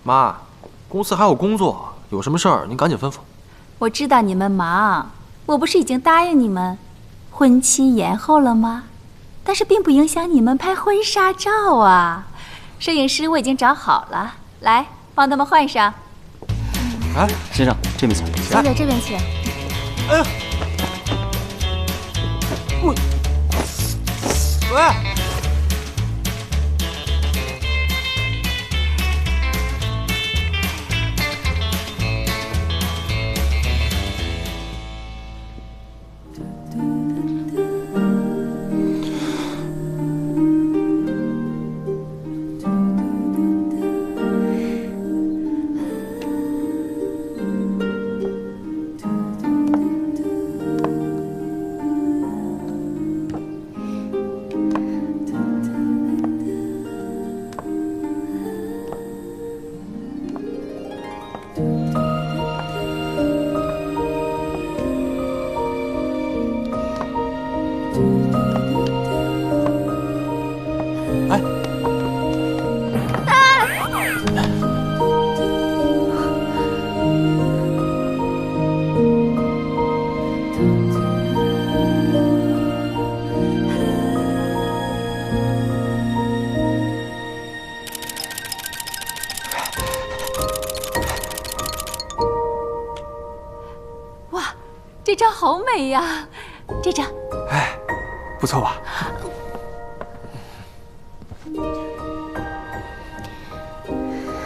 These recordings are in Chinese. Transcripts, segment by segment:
妈，公司还有工作，有什么事儿您赶紧吩咐。我知道你们忙，我不是已经答应你们，婚期延后了吗？但是并不影响你们拍婚纱照啊。摄影师我已经找好了，来帮他们换上。哎，先生这边请。小姐这边请。哎呀，喂。 这张好美呀，这张，哎，不错吧？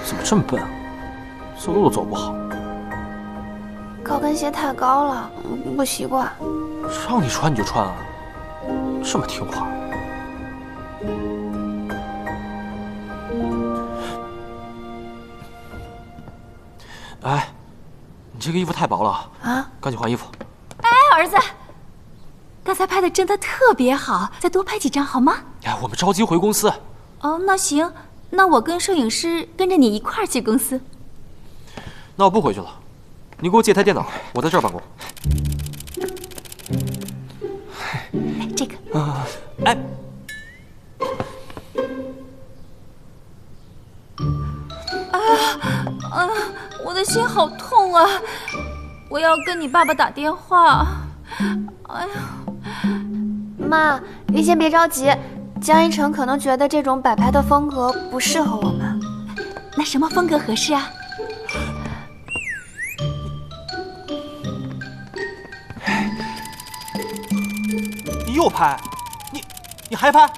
怎么这么笨啊？走路都走不好。高跟鞋太高了，不习惯。让你穿你就穿啊，这么听话。哎，你这个衣服太薄了啊，赶紧换衣服。 儿子，刚才拍的真的特别好，再多拍几张好吗？哎，我们着急回公司。哦，那行，那我跟摄影师跟着你一块儿去公司。那我不回去了，你给我借台电脑，我在这儿办公。这个。哎。我的心好痛啊！我要跟你爸爸打电话。哎呀，妈，你先别着急，江一晨可能觉得这种摆拍的风格不适合我们。那什么风格合适啊？你又拍，你还拍？